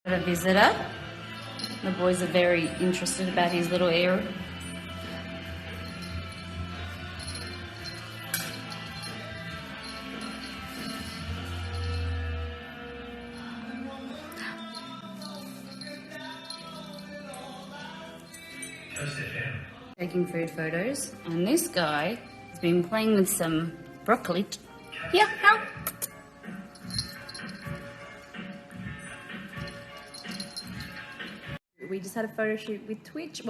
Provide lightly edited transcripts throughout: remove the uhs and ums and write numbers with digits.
A visitor. The boys are very interested about his little area. Taking food photos, and this guy has been playing with some broccoli. Here, help! We just had a photo shoot with Twitch,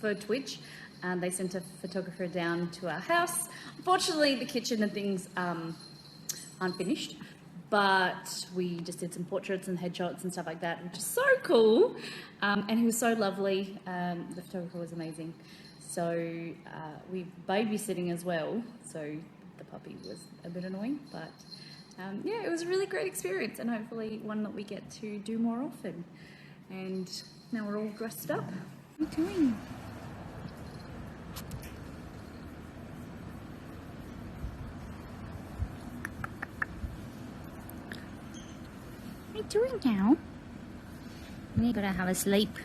for Twitch, and they sent a photographer down to our house. Unfortunately, the kitchen and things aren't finished, but we just did some portraits and headshots and stuff like that, which is so cool. And he was so lovely. The photographer was amazing. So we babysitting as well, so the puppy was a bit annoying, but yeah, it was a really great experience, and hopefully one that we get to do more often. And now we're all dressed up. What are you doing? What are you doing now? We gotta have a sleep.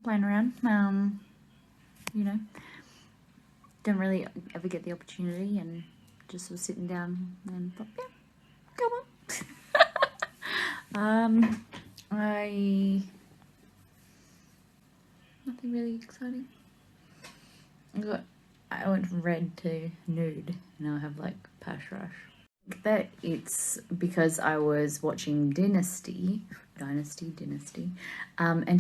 Playing around, you know, don't really ever get the opportunity, and just was sitting down and thought, yeah, come on. Nothing really exciting. I went from red to nude. Now I have like pash rush. That it's because I was watching Dynasty, and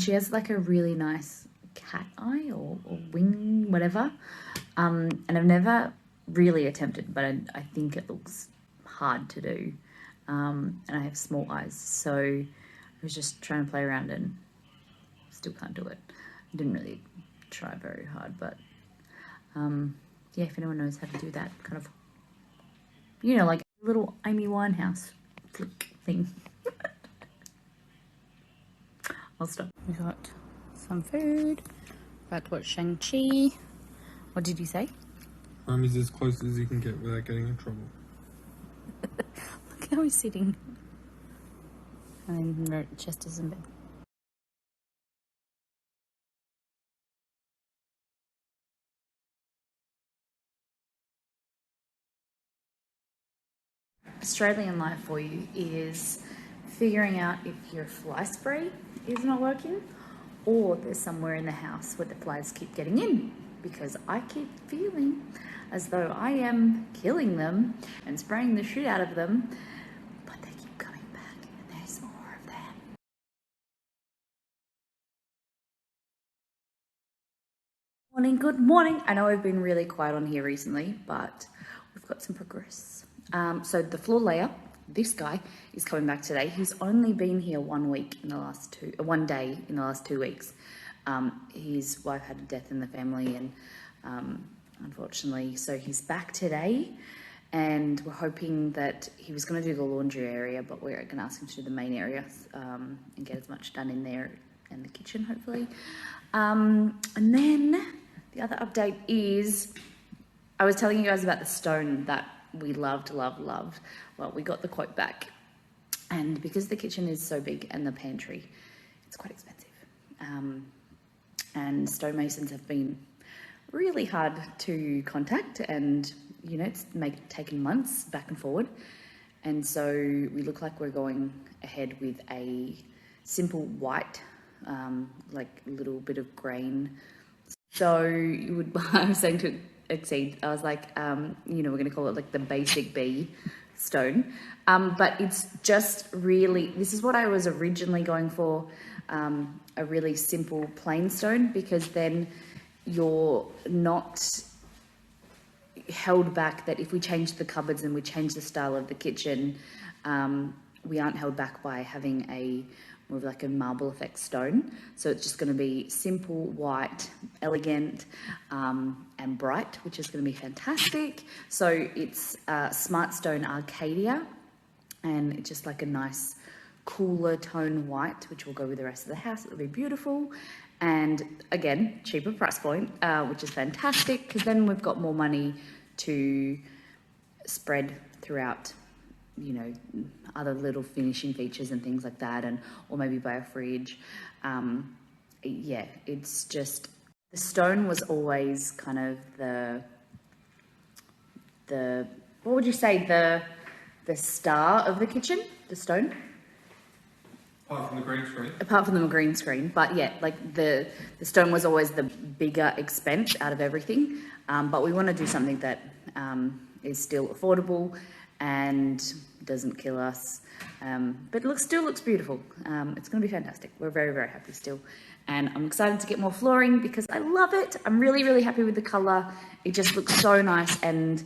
she has like a really nice cat eye or wing, whatever. And I've never really attempted, but I think it looks hard to do. And I have small eyes, so I was just trying to play around and still can't do it. I didn't really try very hard, but yeah, if anyone knows how to do that kind of, you know, like a little Amy Winehouse flick thing. I'll stop. We got some food. About to watch Shang-Chi. What did you say? He's as close as you can get without getting in trouble. Look how he's sitting. And then Chester's in bed. Australian life for you is figuring out if your fly spray is not working, or there's somewhere in the house where the flies keep getting in, because I keep feeling as though I am killing them and spraying the shit out of them, but they keep coming back and there's more of them. Morning, good morning. I know I've been really quiet on here recently, but we've got some progress. So the floor layer, this guy is coming back today. He's only been here 1 week in the last one day in the last 2 weeks. His wife had a death in the family, and unfortunately, so he's back today, and we're hoping that he was going to do the laundry area, but we're going to ask him to do the main area and get as much done in there and the kitchen, hopefully. And then the other update is, I was telling you guys about the stone that we loved. Well, we got the quote back, and because the kitchen is so big and the pantry, it's quite expensive. And stonemasons have been really hard to contact, and you know, it's taken months back and forward. And so we look like we're going ahead with a simple white, like a little bit of grain. So you would, I was saying to Exceed, I was like, you know, we're going to call it like the basic B stone. But it's just really, this is what I was originally going for, a really simple plain stone, because then you're not held back that if we change the cupboards and we change the style of the kitchen, we aren't held back by having a more of like a marble effect stone. So it's just going to be simple, white, elegant, and bright, which is going to be fantastic. So it's Smart Stone Arcadia, and it's just like a nice cooler tone white, which will go with the rest of the house. It'll be beautiful. And again, cheaper price point, which is fantastic because then we've got more money to spread throughout, you know, other little finishing features and things like that, and or maybe buy a fridge. Yeah, it's just, the stone was always kind of the what would you say, the star of the kitchen, the stone? Apart from the green screen. Apart from the green screen, but yeah, like the stone was always the bigger expense out of everything. But we want to do something that is still affordable and doesn't kill us, but still looks beautiful. It's going to be fantastic. We're very, very happy still. And I'm excited to get more flooring because I love it. I'm really, really happy with the colour. It just looks so nice, and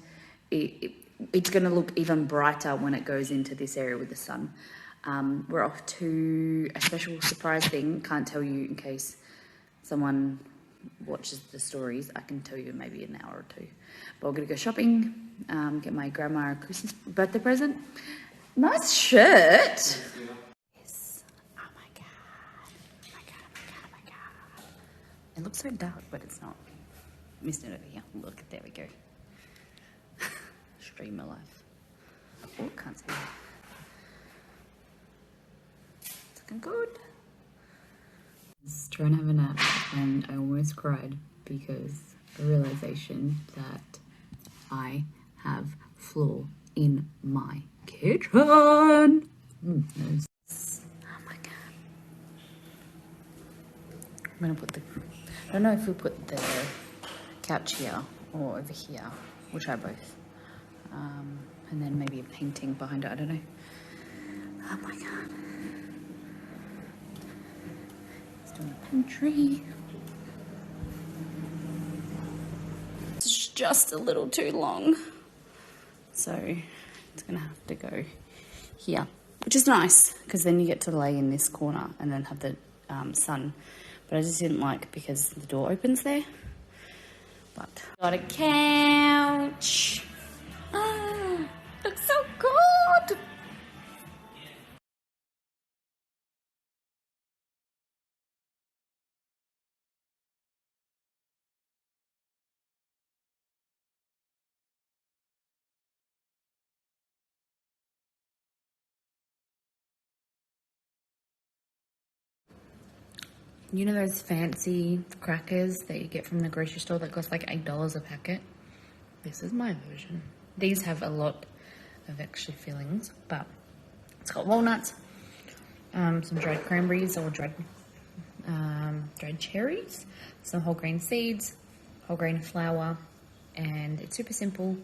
it's going to look even brighter when it goes into this area with the sun. We're off to a special surprise thing. Can't tell you in case someone watches the stories. I can tell you maybe an hour or two. But we're going to go shopping, get my grandma a Christmas birthday present. Nice shirt. Yes. Oh my god. Oh my god, oh my god, oh my god. It looks so dark, but it's not. Missed it over here. Look, there we go. Streamer life. Oh, can't see that. It's looking good. I was trying to have a nap and I almost cried because the realization that I have floor in my kitchen. Oh my god. I'm gonna put I don't know if we put the couch here or over here. We'll try both. And then maybe a painting behind it, I don't know. Oh my god. Let's do a pantry. It's just a little too long. So it's gonna have to go here, which is nice because then you get to lay in this corner and then have the sun. But I just didn't like because the door opens there. But got a couch. Looks so good. You know those fancy crackers that you get from the grocery store that cost like $8 a packet? This is my version. These have a lot of extra fillings, but it's got walnuts, some dried cranberries or dried cherries, some whole grain seeds, whole grain flour, and it's super simple.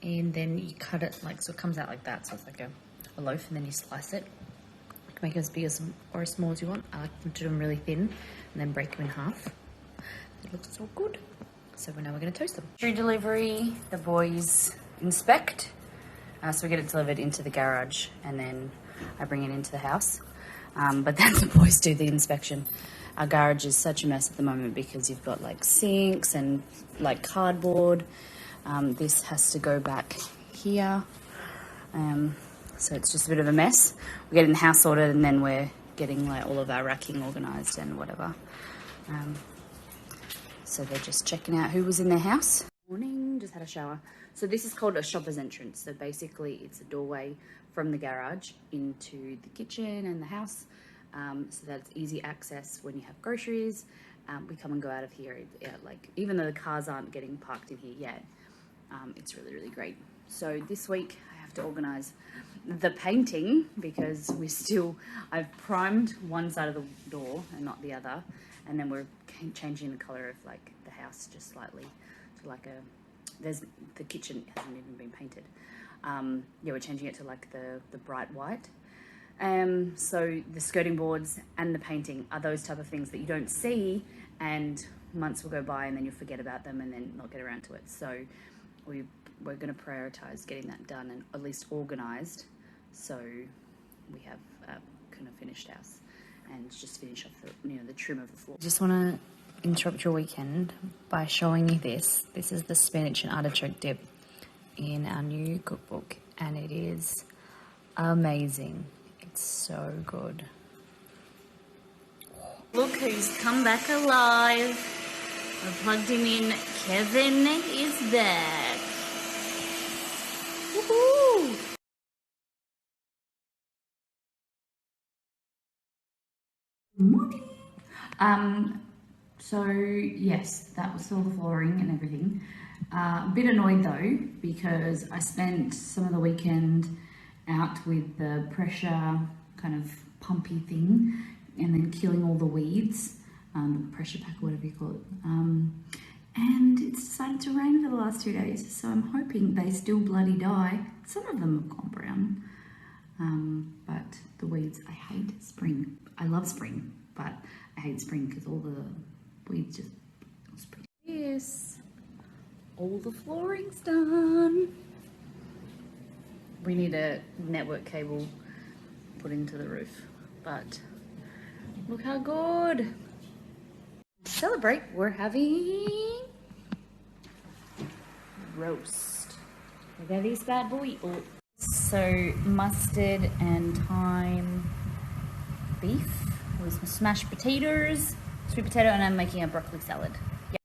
And then you cut it like, so it comes out like that, so it's like a loaf, and then you slice it. You can make it as big as or as small as you want. I like them to do them really thin and then break them in half. It looks so good. So now we're going to toast them. Through delivery, the boys inspect. So we get it delivered into the garage and then I bring it into the house. But then the boys do the inspection. Our garage is such a mess at the moment because you've got like sinks and like cardboard. This has to go back here. So it's just a bit of a mess. We're getting the house sorted and then we're getting like all of our racking organised and whatever. So they're just checking out who was in their house. Morning, just had a shower. So this is called a shopper's entrance. So basically it's a doorway from the garage into the kitchen and the house. So that it's easy access when you have groceries. We come and go out of here, like even though the cars aren't getting parked in here yet. It's really, really great. So this week I have to organise the painting because I've primed one side of the door and not the other. And then we're changing the colour of like the house just slightly to like the kitchen hasn't even been painted. Yeah, we're changing it to like the bright white. So the skirting boards and the painting are those type of things that you don't see, and months will go by and then you'll forget about them and then not get around to it. So we're going to prioritise getting that done and at least organised, so we have kind of finished house and just finish off the trim of the floor. Just want to interrupt your weekend by showing you this. This is the spinach and artichoke dip in our new cookbook, and it is amazing. It's so good. Oh, Look who's come back alive. I plugged him in. Kevin is back. Woohoo! Morning. So yes, that was all the flooring and everything. A bit annoyed though, because I spent some of the weekend out with the pressure kind of pumpy thing and then killing all the weeds, pressure pack, whatever you call it. And it's decided to rain for the last 2 days, so I'm hoping they still bloody die. Some of them have gone brown, but the weeds, I hate spring. I love spring, but I hate spring because all the weeds just spring. Yes, all the flooring's done. We need a network cable put into the roof, but look how good. To celebrate, we're having roast. Look at this bad boy. Oh. So mustard and thyme beef with some smashed potatoes, sweet potato, and I'm making a broccoli salad. Yep.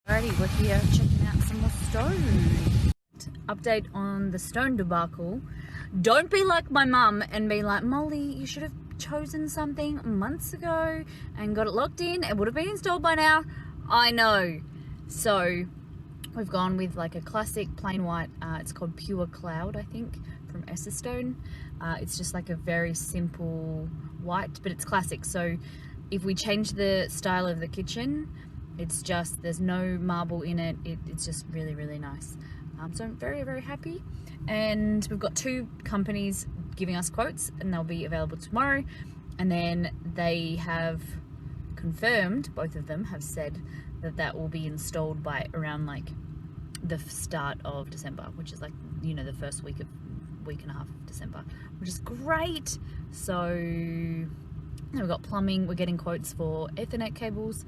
Alrighty, we're here checking out some more stone. Update on the stone debacle. Don't be like my mum and be like, Molly, you should have chosen something months ago and got it locked in. It would have been installed by now. I know. So we've gone with like a classic plain white. It's called Pure Cloud, I think, from Estherstone. It's just like a very simple white, but it's classic. So if we change the style of the kitchen, it's just, there's no marble in it. It's just really, really nice. So I'm very, very happy. And we've got 2 companies giving us quotes and they'll be available tomorrow. And then they have confirmed, both of them have said that that will be installed by around like the start of December, which is like, you know, the first week and a half of December, which is great. So we've got plumbing, we're getting quotes for Ethernet cables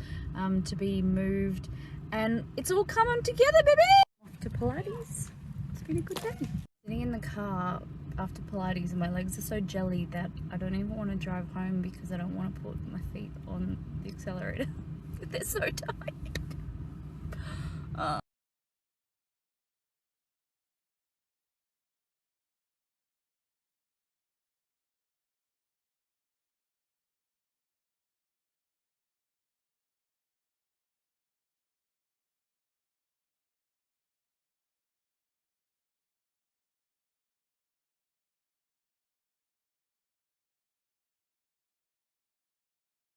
to be moved, and it's all coming together, baby! Off to Pilates. It's been a good day. Sitting in the car after Pilates and my legs are so jelly that I don't even want to drive home because I don't want to put my feet on the accelerator. They're so tight.